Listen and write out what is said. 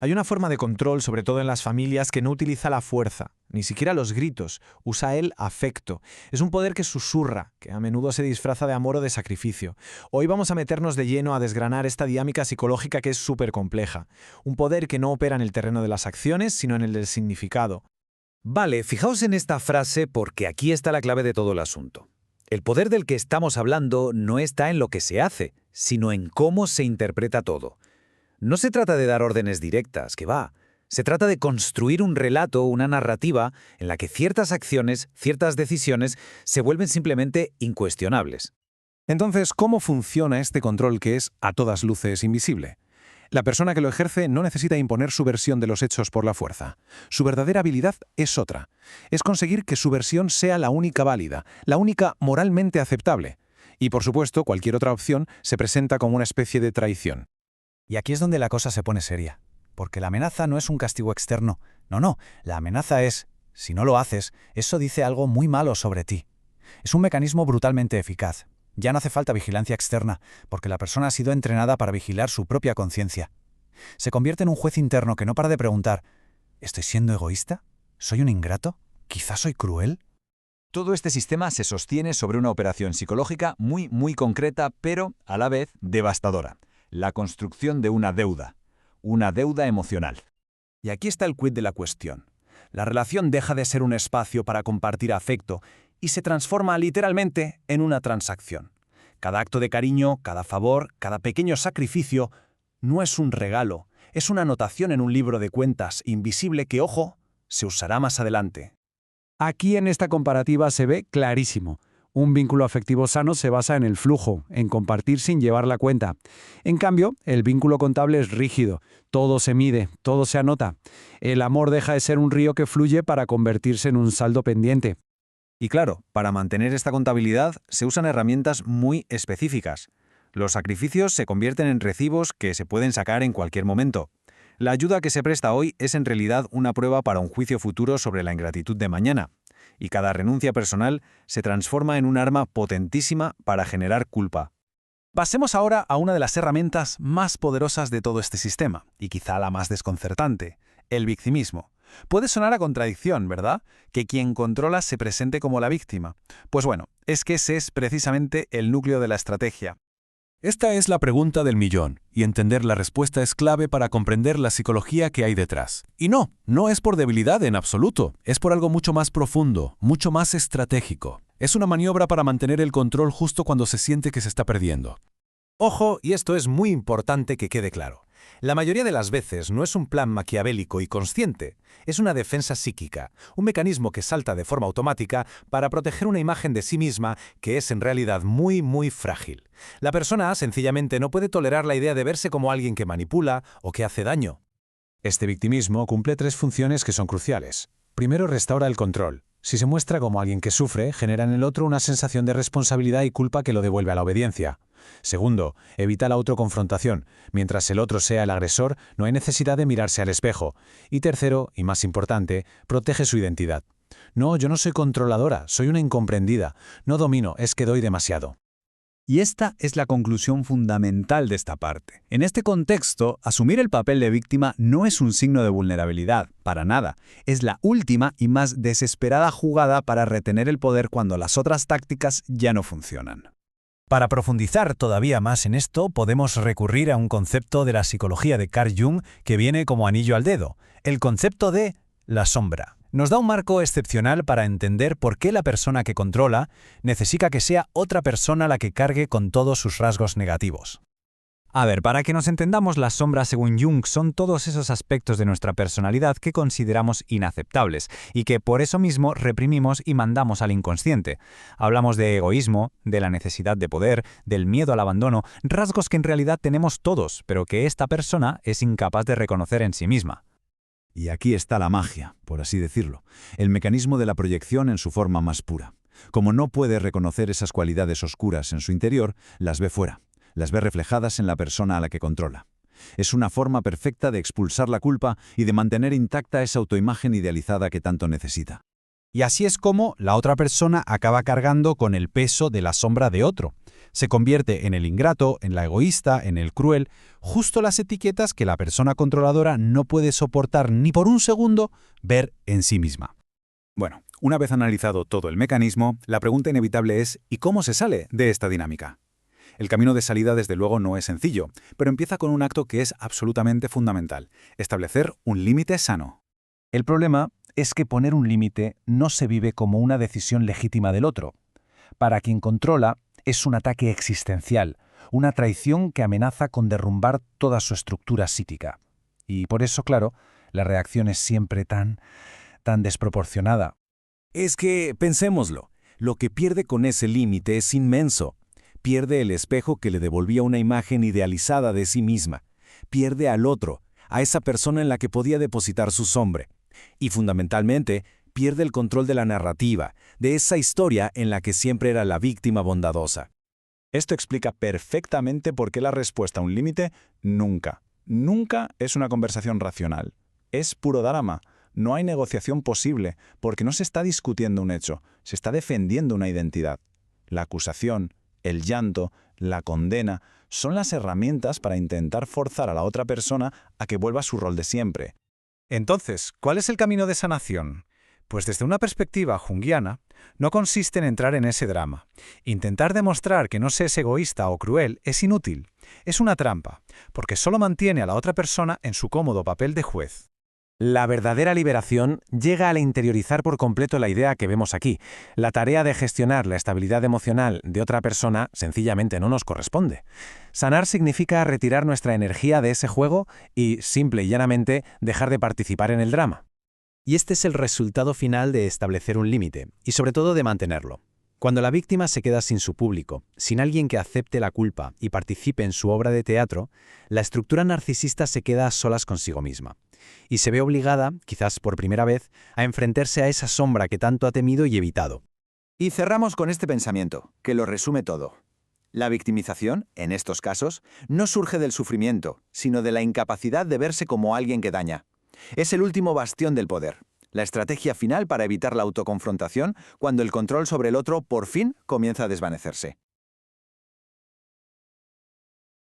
Hay una forma de control, sobre todo en las familias, que no utiliza la fuerza, ni siquiera los gritos, usa el afecto. Es un poder que susurra, que a menudo se disfraza de amor o de sacrificio. Hoy vamos a meternos de lleno a desgranar esta dinámica psicológica que es súper compleja. Un poder que no opera en el terreno de las acciones, sino en el del significado. Vale, fijaos en esta frase porque aquí está la clave de todo el asunto. El poder del que estamos hablando no está en lo que se hace, sino en cómo se interpreta todo. No se trata de dar órdenes directas, que va. Se trata de construir un relato, una narrativa, en la que ciertas acciones, ciertas decisiones, se vuelven simplemente incuestionables. Entonces, ¿cómo funciona este control que es, a todas luces, invisible? La persona que lo ejerce no necesita imponer su versión de los hechos por la fuerza. Su verdadera habilidad es otra. Es conseguir que su versión sea la única válida, la única moralmente aceptable. Y, por supuesto, cualquier otra opción se presenta como una especie de traición. Y aquí es donde la cosa se pone seria, porque la amenaza no es un castigo externo. No, la amenaza es, si no lo haces, eso dice algo muy malo sobre ti. Es un mecanismo brutalmente eficaz. Ya no hace falta vigilancia externa, porque la persona ha sido entrenada para vigilar su propia conciencia. Se convierte en un juez interno que no para de preguntar, ¿estoy siendo egoísta? ¿Soy un ingrato? ¿Quizás soy cruel? Todo este sistema se sostiene sobre una operación psicológica muy concreta, pero a la vez devastadora. La construcción de una deuda emocional. Y aquí está el quid de la cuestión. La relación deja de ser un espacio para compartir afecto y se transforma literalmente en una transacción. Cada acto de cariño, cada favor, cada pequeño sacrificio no es un regalo, es una anotación en un libro de cuentas invisible que, ojo, se usará más adelante. Aquí en esta comparativa se ve clarísimo. Un vínculo afectivo sano se basa en el flujo, en compartir sin llevar la cuenta. En cambio, el vínculo contable es rígido. Todo se mide, todo se anota. El amor deja de ser un río que fluye para convertirse en un saldo pendiente. Y claro, para mantener esta contabilidad se usan herramientas muy específicas. Los sacrificios se convierten en recibos que se pueden sacar en cualquier momento. La ayuda que se presta hoy es en realidad una prueba para un juicio futuro sobre la ingratitud de mañana. Y cada renuncia personal se transforma en un arma potentísima para generar culpa. Pasemos ahora a una de las herramientas más poderosas de todo este sistema, y quizá la más desconcertante, el victimismo. Puede sonar a contradicción, ¿verdad? Que quien controla se presente como la víctima. Pues bueno, es que ese es precisamente el núcleo de la estrategia. Esta es la pregunta del millón, y entender la respuesta es clave para comprender la psicología que hay detrás. Y no es por debilidad en absoluto, es por algo mucho más profundo, mucho más estratégico. Es una maniobra para mantener el control justo cuando se siente que se está perdiendo. Ojo, y esto es muy importante que quede claro. La mayoría de las veces no es un plan maquiavélico y consciente, es una defensa psíquica, un mecanismo que salta de forma automática para proteger una imagen de sí misma que es en realidad muy frágil. La persona sencillamente no puede tolerar la idea de verse como alguien que manipula o que hace daño. Este victimismo cumple 3 funciones que son cruciales. Primero, restaura el control. Si se muestra como alguien que sufre, genera en el otro una sensación de responsabilidad y culpa que lo devuelve a la obediencia. Segundo, evita la autoconfrontación. Mientras el otro sea el agresor, no hay necesidad de mirarse al espejo. Y tercero, y más importante, protege su identidad. No, yo no soy controladora, soy una incomprendida. No domino, es que doy demasiado. Y esta es la conclusión fundamental de esta parte. En este contexto, asumir el papel de víctima no es un signo de vulnerabilidad, para nada. Es la última y más desesperada jugada para retener el poder cuando las otras tácticas ya no funcionan. Para profundizar todavía más en esto, podemos recurrir a un concepto de la psicología de Carl Jung que viene como anillo al dedo, el concepto de la sombra. Nos da un marco excepcional para entender por qué la persona que controla necesita que sea otra persona la que cargue con todos sus rasgos negativos. A ver, para que nos entendamos, las sombras según Jung son todos esos aspectos de nuestra personalidad que consideramos inaceptables y que por eso mismo reprimimos y mandamos al inconsciente. Hablamos de egoísmo, de la necesidad de poder, del miedo al abandono, rasgos que en realidad tenemos todos, pero que esta persona es incapaz de reconocer en sí misma. Y aquí está la magia, por así decirlo, el mecanismo de la proyección en su forma más pura. Como no puede reconocer esas cualidades oscuras en su interior, las ve fuera, las ve reflejadas en la persona a la que controla. Es una forma perfecta de expulsar la culpa y de mantener intacta esa autoimagen idealizada que tanto necesita. Y así es como la otra persona acaba cargando con el peso de la sombra de otro. Se convierte en el ingrato, en la egoísta, en el cruel, justo las etiquetas que la persona controladora no puede soportar ni por un segundo ver en sí misma. Bueno, una vez analizado todo el mecanismo, la pregunta inevitable es ¿y cómo se sale de esta dinámica? El camino de salida desde luego no es sencillo, pero empieza con un acto que es absolutamente fundamental: establecer un límite sano. El problema es que poner un límite no se vive como una decisión legítima del otro. Para quien controla, es un ataque existencial, una traición que amenaza con derrumbar toda su estructura psíquica. Y por eso, claro, la reacción es siempre tan desproporcionada. Es que, pensémoslo, lo que pierde con ese límite es inmenso. Pierde el espejo que le devolvía una imagen idealizada de sí misma. Pierde al otro, a esa persona en la que podía depositar su sombra. Y fundamentalmente, pierde el control de la narrativa, de esa historia en la que siempre era la víctima bondadosa. Esto explica perfectamente por qué la respuesta a un límite nunca es una conversación racional. Es puro drama. No hay negociación posible, porque no se está discutiendo un hecho, se está defendiendo una identidad. La acusación, el llanto, la condena, son las herramientas para intentar forzar a la otra persona a que vuelva a su rol de siempre. Entonces, ¿cuál es el camino de sanación? Pues desde una perspectiva junguiana, no consiste en entrar en ese drama. Intentar demostrar que no se es egoísta o cruel es inútil. Es una trampa, porque solo mantiene a la otra persona en su cómodo papel de juez. La verdadera liberación llega al interiorizar por completo la idea que vemos aquí. La tarea de gestionar la estabilidad emocional de otra persona sencillamente no nos corresponde. Sanar significa retirar nuestra energía de ese juego y, simple y llanamente, dejar de participar en el drama. Y este es el resultado final de establecer un límite, y sobre todo de mantenerlo. Cuando la víctima se queda sin su público, sin alguien que acepte la culpa y participe en su obra de teatro, la estructura narcisista se queda a solas consigo misma. Y se ve obligada, quizás por primera vez, a enfrentarse a esa sombra que tanto ha temido y evitado. Y cerramos con este pensamiento, que lo resume todo. La victimización, en estos casos, no surge del sufrimiento, sino de la incapacidad de verse como alguien que daña. Es el último bastión del poder, la estrategia final para evitar la autoconfrontación cuando el control sobre el otro por fin comienza a desvanecerse.